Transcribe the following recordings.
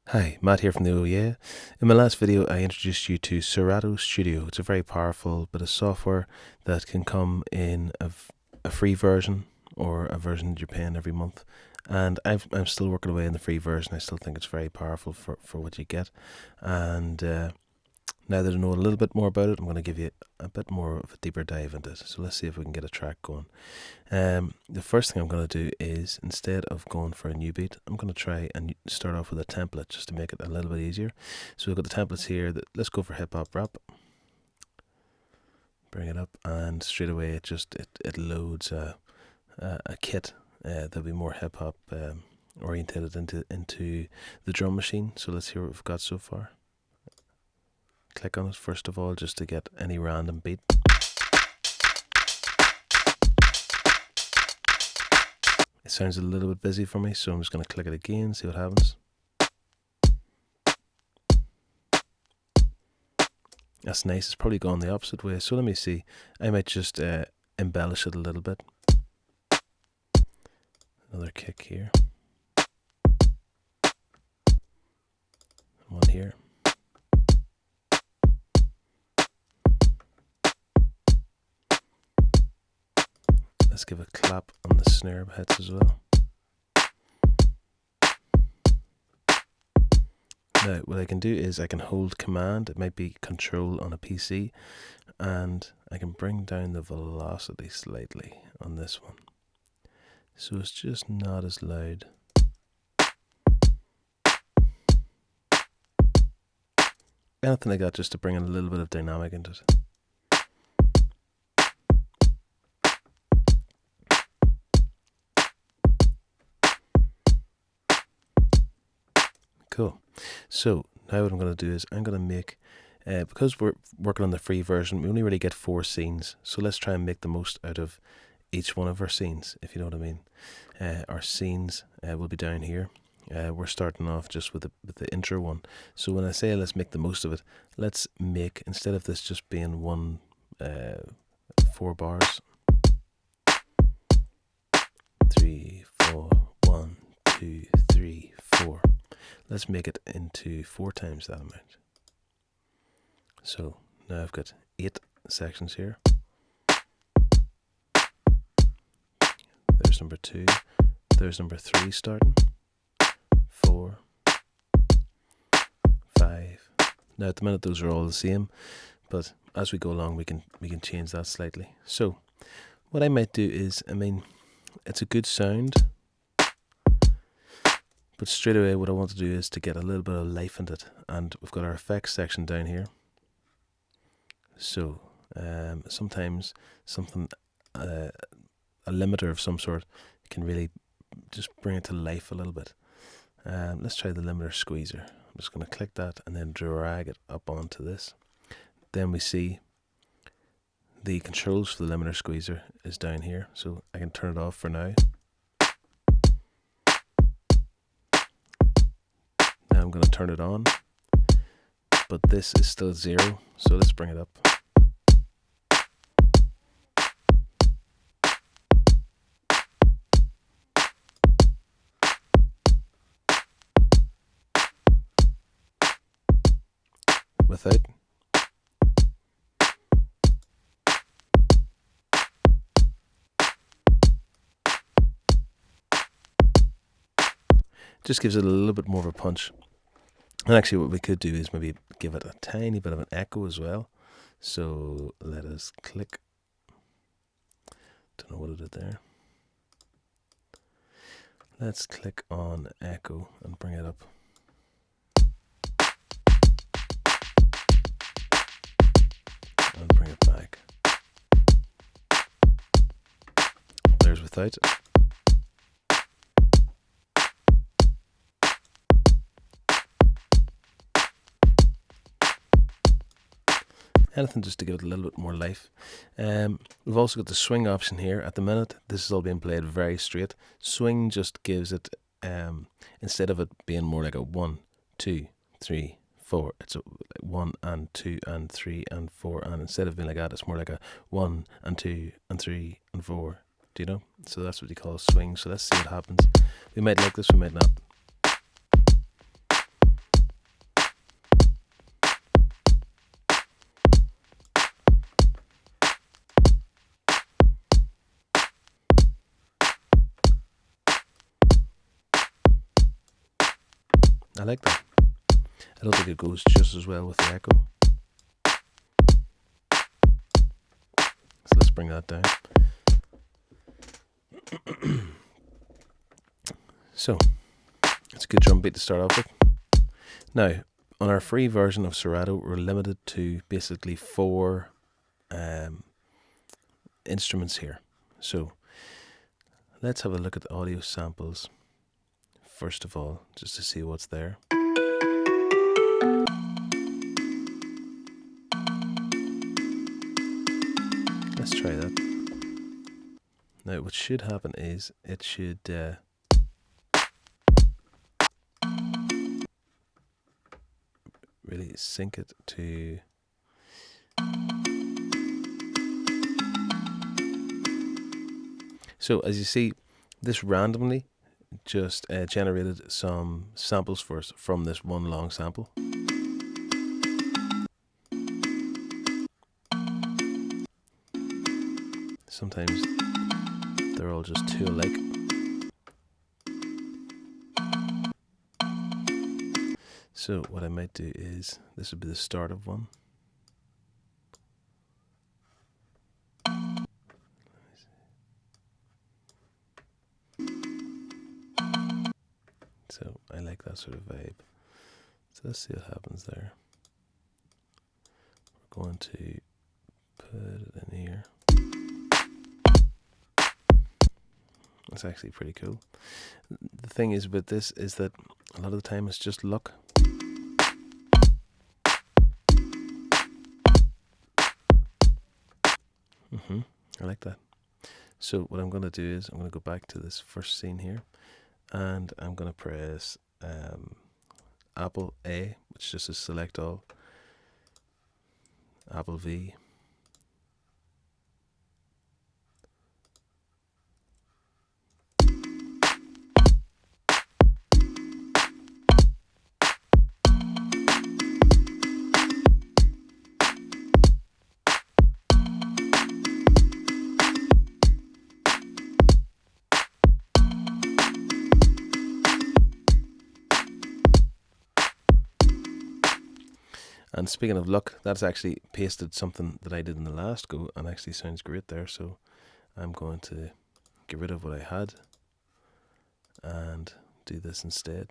Hi, Matt here from the OEA. In my last video, I introduced you to Serato Studio. It's a very powerful bit of software that can come in a free version or a version that you're paying every month. And I'm still working away in the free version. I still think it's very powerful for what you get. And now that I know a little bit more about it, I'm going to give you a bit more of a deeper dive into it. So let's see if we can get a track going. The first thing I'm going to do is, instead of going for a new beat, I'm going to try and start off with a template just to make it a little bit easier. So we've got the templates here. Let's go for hip hop rap. Bring it up, and straight away it loads a kit that'll be more hip hop orientated into the drum machine. So let's hear what we've got so far. Click on it first of all just to get any random beat. It sounds a little bit busy for me, so I'm just going to click it again, see what happens. That's nice. It's probably gone the opposite way. So let me see. I might just embellish it a little bit. Another kick here. One here. Let's give a clap on the snare heads as well. Now, what I can do is I can hold command, it might be control on a PC, and I can bring down the velocity slightly on this one. So it's just not as loud. Anything like that just to bring in a little bit of dynamic into it. Cool. So now what I'm going to do is I'm going to make, because we're working on the free version, we only really get 4 scenes. So let's try and make the most out of each one of our scenes, if you know what I mean. Our scenes will be down here. We're starting off just with the intro one. So when I say let's make the most of it, let's make, instead of this just being 4 bars, 3, 4, 1, 2, 3, 4. Let's make it into 4 times that amount. So now I've got 8 sections here. There's number 2. There's number 3 starting. 4, 5. Now at the minute those are all the same, but as we go along we can change that slightly. So what I might do is, it's a good sound, but straight away what I want to do is to get a little bit of life into it, and we've got our effects section down here. So sometimes something, a limiter of some sort, can really just bring it to life a little bit. Let's try the limiter squeezer. I'm just going to click that and then drag it up onto this. Then we see the controls for the limiter squeezer is down here, so I can turn it off for now. Now I'm going to turn it on, but this is still 0, so let's bring it up. Without. Just gives it a little bit more of a punch. And actually what we could do is maybe give it a tiny bit of an echo as well. So let us click. Don't know what I did there. Let's click on echo and bring it up. And bring it back. There's without. Anything just to give it a little bit more life. We've also got the swing option here. At the minute, this is all being played very straight. Swing just gives it, instead of it being more like a 1, 2, 3, 4, it's a 1 and 2 and 3 and 4, and instead of being like that, it's more like a 1 and 2 and 3 and 4. Do you know? So that's what you call a swing. So let's see what happens. We might like this, we might not. I like that. I don't think it goes just as well with the echo. So let's bring that down. So, it's a good drum beat to start off with. Now, on our free version of Serato, we're limited to basically 4 instruments here. So, let's have a look at the audio samples first of all, just to see what's there. Let's try that. Now, what should happen is it should really sync it to. So, as you see, this randomly just generated some samples for us from this one long sample. Sometimes they're all just too alike. So what I might do is, this would be the start of one. So I like that sort of vibe. So let's see what happens there. We're going to put it in here. It's actually pretty cool. The thing is with this is that a lot of the time it's just luck. I like that. So what I'm going to do is I'm going to go back to this first scene here, and I'm going to press Apple A, which just is select all, Apple V, and speaking of luck, that's actually pasted something that I did in the last go and actually sounds great there. So I'm going to get rid of what I had and do this instead.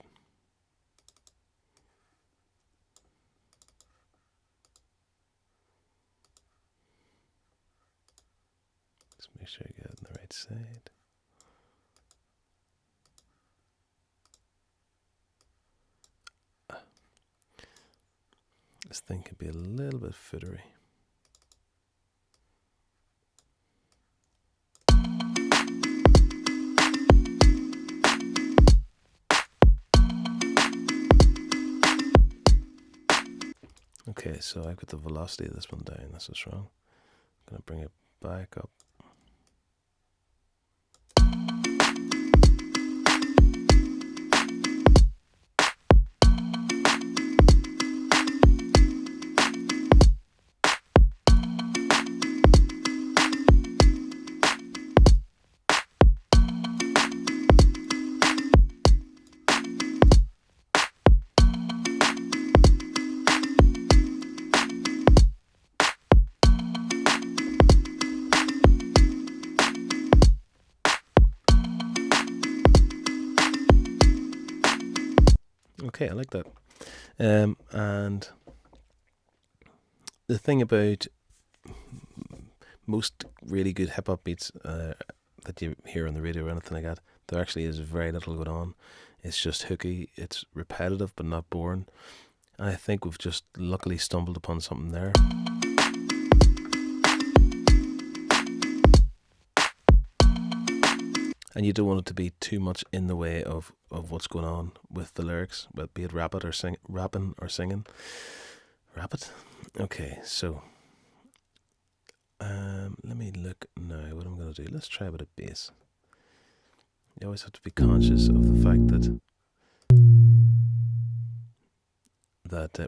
Just make sure I get it on the right side. This thing can be a little bit footery. Okay, so I've got the velocity of this one down. That's what's wrong. I'm going to bring it back up. Okay, I like that. And the thing about most really good hip hop beats that you hear on the radio or anything like that, there actually is very little going on. It's just hooky, it's repetitive but not boring. And I think we've just luckily stumbled upon something there. And you don't want it to be too much in the way of what's going on with the lyrics, but be it rapping or singing. Rap it? Okay, so let me look now what I'm going to do. Let's try a bit of bass. You always have to be conscious of the fact that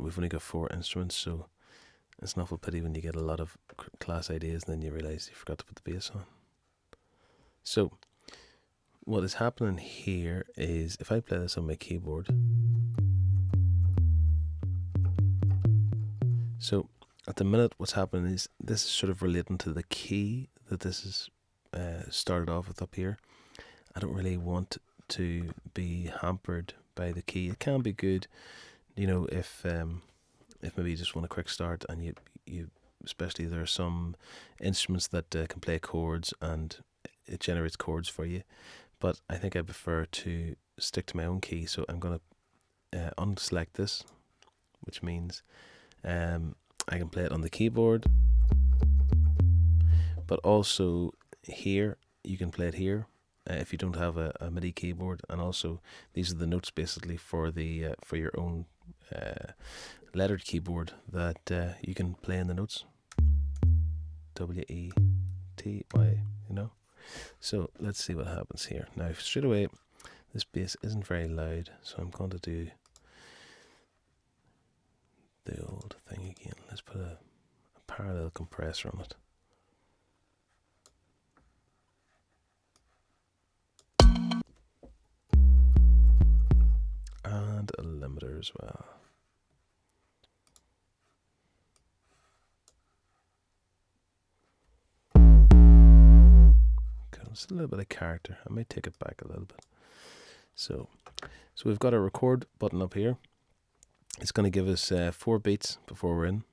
we've only got 4 instruments, so it's an awful pity when you get a lot of class ideas and then you realise you forgot to put the bass on. So what is happening here is, if I play this on my keyboard, So at the minute, what's happening is this is sort of relating to the key that this is started off with up here. I don't really want to be hampered by the key. It can be good, if maybe you just want a quick start and you especially there are some instruments that can play chords and it generates chords for you. But I think I prefer to stick to my own key, so I'm going to unselect this, which means I can play it on the keyboard, but also here you can play it here if you don't have a MIDI keyboard. And also these are the notes basically for the for your own lettered keyboard that you can play in the notes. W-E-T-Y, So let's see what happens here. Now straight away, this bass isn't very loud, so I'm going to do the old thing again. Let's put a parallel compressor on it. And a limiter as well. It's a little bit of character. I might take it back a little bit. So we've got a record button up here. It's going to give us 4 beats before we're in.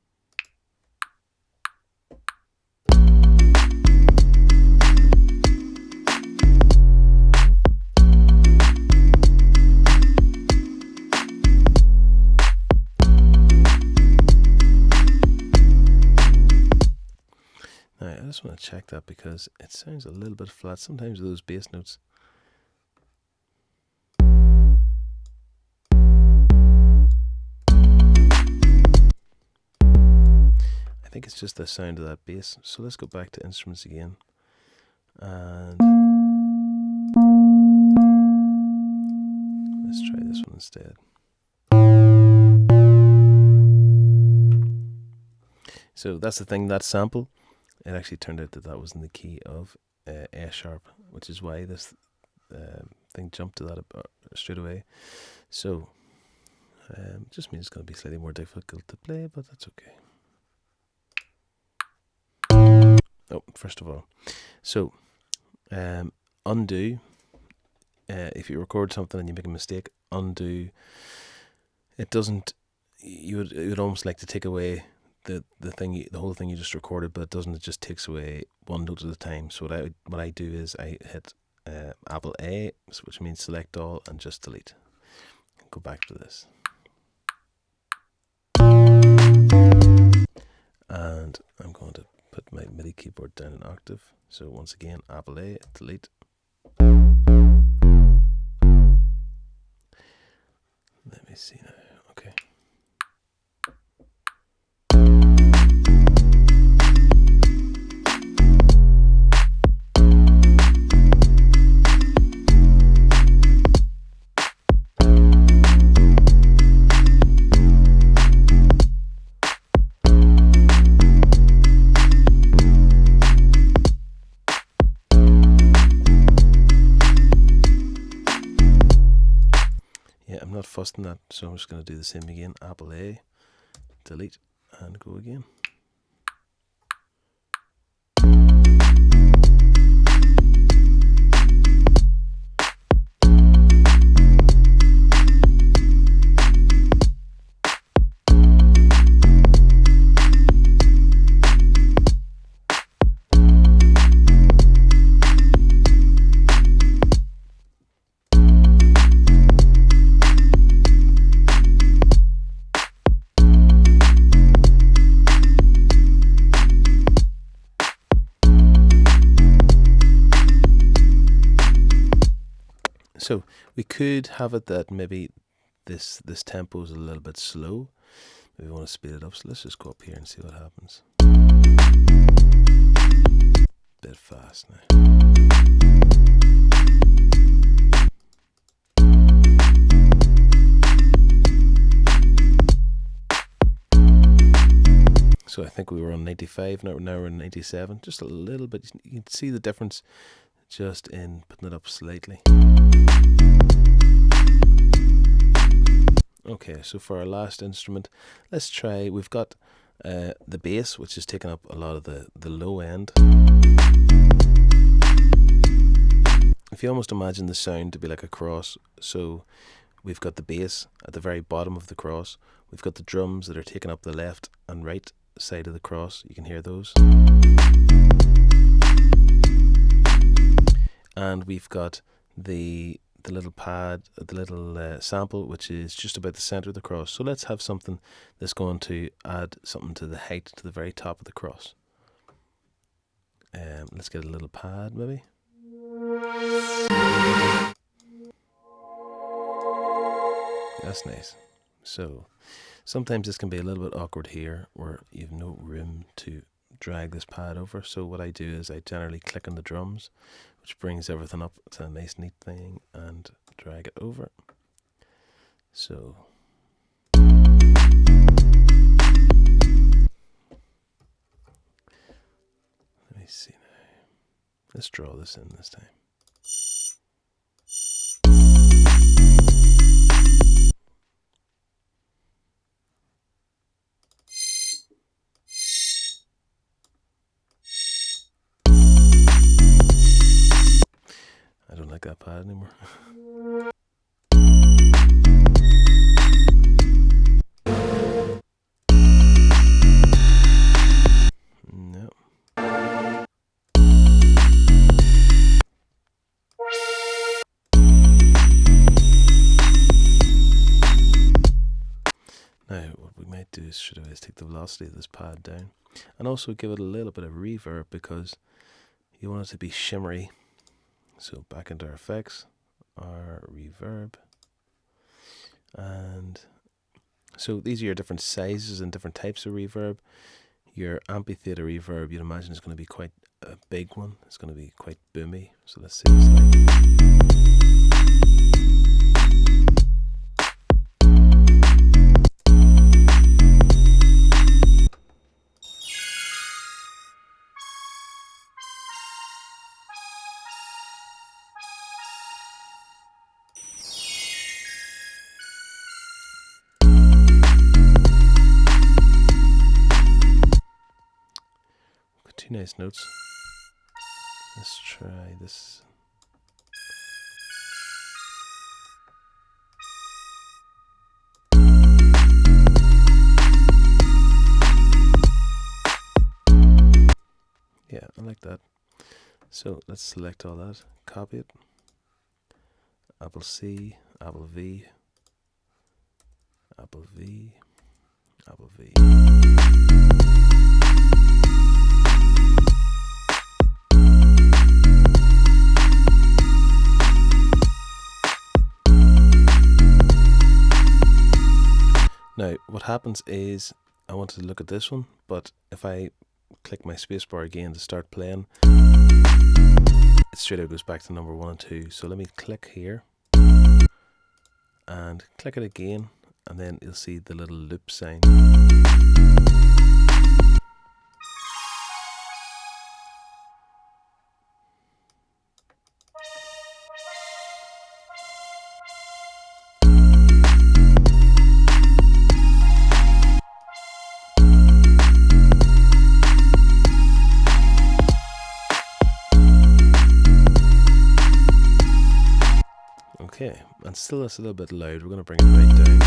Now, I just want to check that because it sounds a little bit flat sometimes with those bass notes. I think it's just the sound of that bass. So let's go back to instruments again. And let's try this one instead. So that's the thing, that sample, it actually turned out that was in the key of A sharp, which is why this thing jumped to that straight away. So just means it's going to be slightly more difficult to play, but that's okay. Oh, first of all, so undo. If you record something and you make a mistake, undo. It doesn't. You would almost like to take away the whole thing you just recorded, but it doesn't. It just takes away one note at a time. So what I do is I hit Apple A, which means select all, and just delete. Go back to this, and I'm going to put my MIDI keyboard down an octave. So once again, Apple A, delete. Let me see now. Okay. I'm not fussed on that, so I'm just going to do the same again. Apple A, delete, and go again. So we could have it that maybe this tempo is a little bit slow. Maybe we want to speed it up. So let's just go up here and see what happens. Bit fast now. So I think we were on 95, now we're on 97. Just a little bit. You can see the difference just in putting it up slightly. Okay, so for our last instrument, let's try, we've got the bass, which is taking up a lot of the low end. If you almost imagine the sound to be like a cross, so we've got the bass at the very bottom of the cross, we've got the drums that are taking up the left and right side of the cross, you can hear those, and we've got the little pad, the little sample, which is just about the center of the cross. So let's have something that's going to add something to the height, to the very top of the cross. Let's get a little pad maybe. That's nice. So sometimes this can be a little bit awkward here where you have no room to drag this pad over. So what I do is I generally click on the drums, which brings everything up to a nice neat thing, and drag it over. So let me see now. Let's draw this in this time. I don't like that pad anymore. No. Now what we might do is take the velocity of this pad down and also give it a little bit of reverb, because you want it to be shimmery. So back into our effects, our reverb, and so these are your different sizes and different types of reverb. Your amphitheater reverb, you'd imagine, is going to be quite a big one. It's going to be quite boomy. So let's see this like. Two nice notes. Let's try this. Yeah, I like that. So let's select all that, copy it, Apple C, Apple V, Apple V, Apple V. Now, what happens is, I want to look at this one, but if I click my spacebar again to start playing, it straight away goes back to number 1 and 2. So let me click here and click it again, and then you'll see the little loop sign. Okay, and still that's a little bit loud. We're going to bring it right down.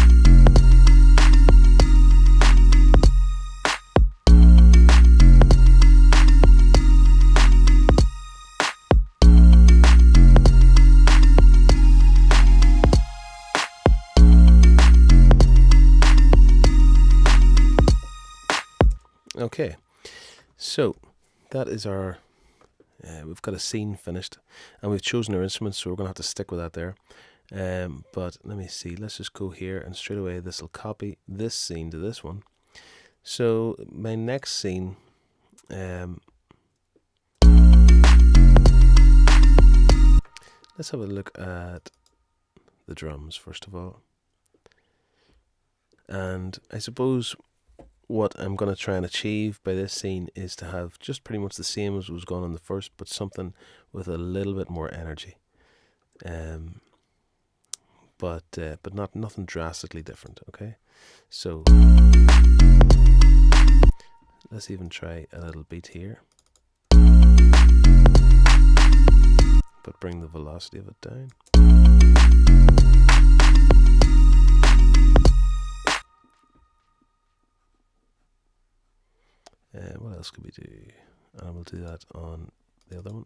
Okay, so that is our, we've got a scene finished, and we've chosen our instruments, so we're going to have to stick with that there. But let me see, let's just go here, and straight away this will copy this scene to this one. So my next scene, let's have a look at the drums first of all. And I suppose what I'm going to try and achieve by this scene is to have just pretty much the same as was going on the first, but something with a little bit more energy. But nothing drastically different. Okay, so Let's even try a little beat here, but bring the velocity of it down. What else could we do? And we'll do that on the other one,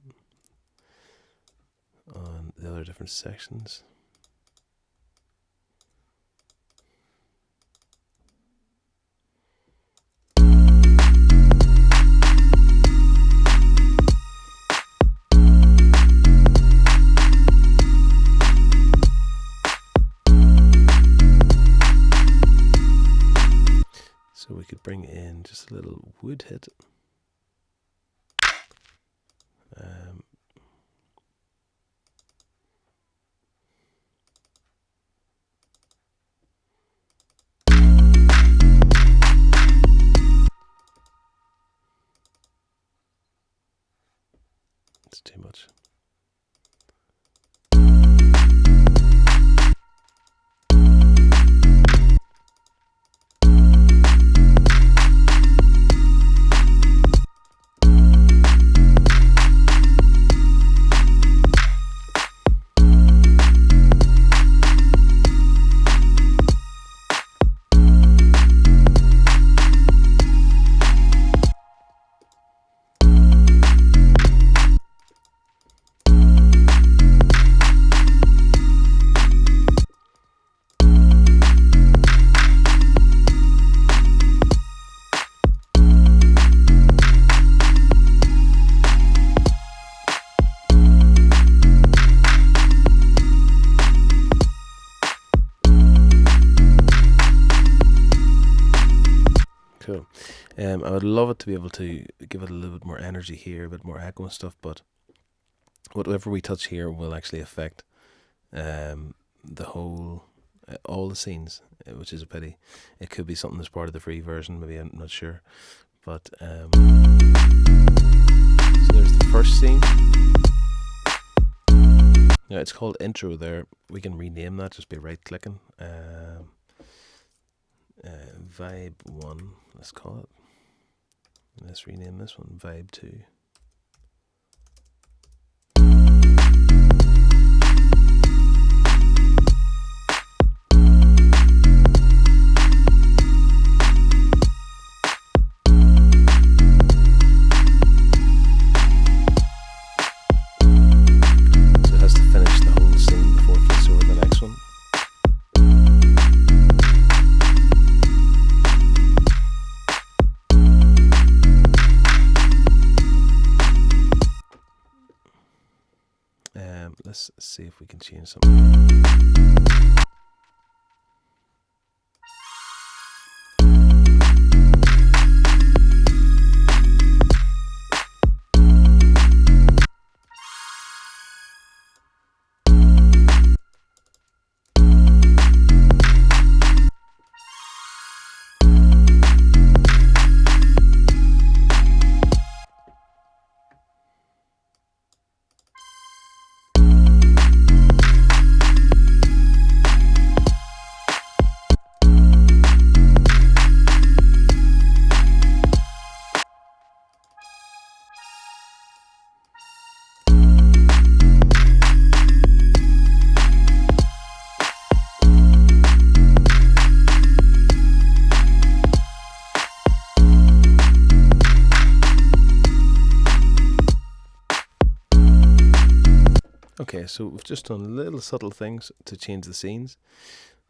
on the other different sections. So we could bring in just a little wood hit. It's too much. Cool. I would love it to be able to give it a little bit more energy here, a bit more echo and stuff, but whatever we touch here will actually affect the whole, all the scenes, which is a pity. It could be something that's part of the free version, maybe, I'm not sure. But so there's the first scene. Now it's called intro there. We can rename that just by right clicking. Vibe 1, let's call it. Let's rename this one Vibe 2. So it has to finish the whole scene before it flips over to the next one. Let's see if we can change something. Okay, so we've just done little subtle things to change the scenes.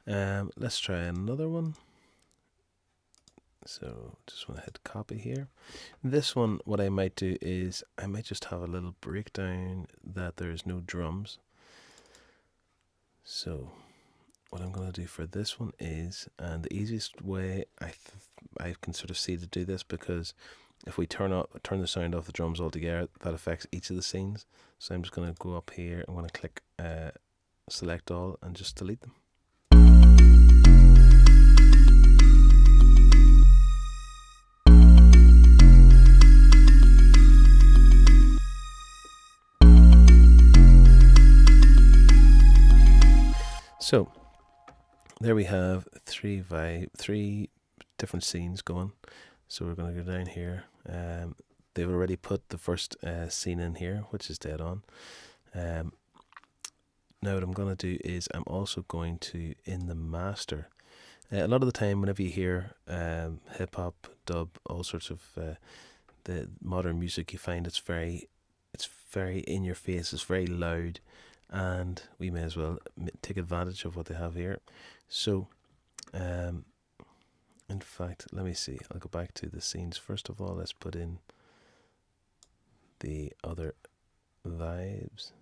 Let's try another one. So just want to hit copy here. This one, what I might do is I might just have a little breakdown that there's no drums. So what I'm going to do for this one is, and the easiest way I can sort of see to do this, because if we turn the sound off the drums altogether, that affects each of the scenes. So I'm just going to go up here. I'm going to click select all and just delete them. So there we have three different scenes going. So we're going to go down here. They've already put the first scene in here, which is dead on. Now what I'm going to do is I'm also going to, in the master, a lot of the time whenever you hear hip hop, dub, all sorts of the modern music, you find it's very in your face, it's very loud, and we may as well take advantage of what they have here. So in fact, let me see, I'll go back to the scenes. First of all, let's put in the other vibes.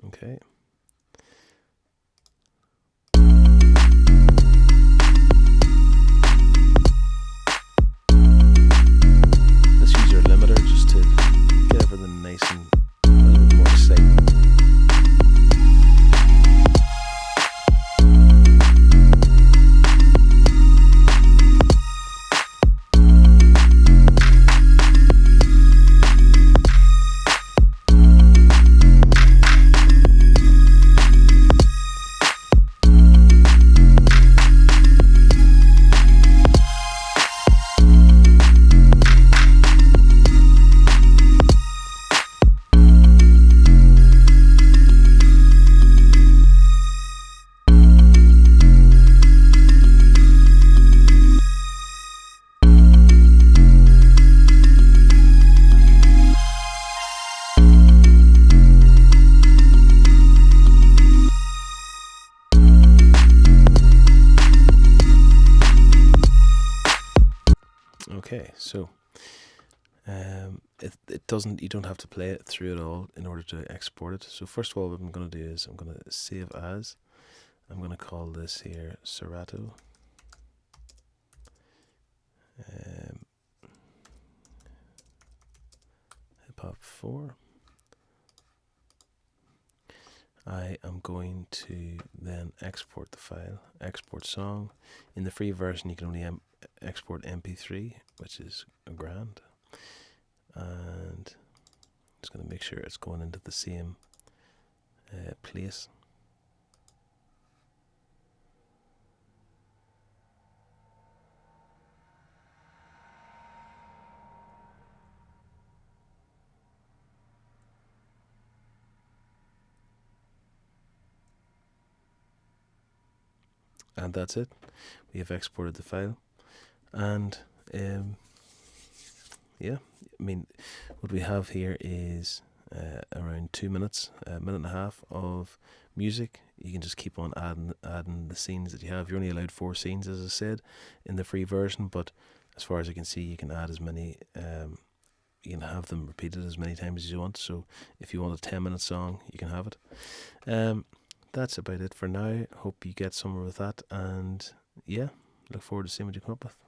Okay. Let's use our limiter just to get everything nice and a little bit more exciting. Okay, so it doesn't, you don't have to play it through it all in order to export it. So first of all, what I'm going to do is I'm going to save as. I'm going to call this here Serato Hip Hop 4. I am going to then export the file, export song. In the free version, you can only export MP3, which is a grand. And just going to make sure it's going into the same place. And that's it. We have exported the file. And yeah, I mean, what we have here is around 2 minutes, a minute and a half of music. You can just keep on adding the scenes that you have. You're only allowed 4 scenes, as I said, in the free version, but as far as I can see, you can add as many, you can have them repeated as many times as you want. So if you want a 10-minute song, you can have it. That's about it for now. Hope you get somewhere with that, and yeah, look forward to seeing what you come up with.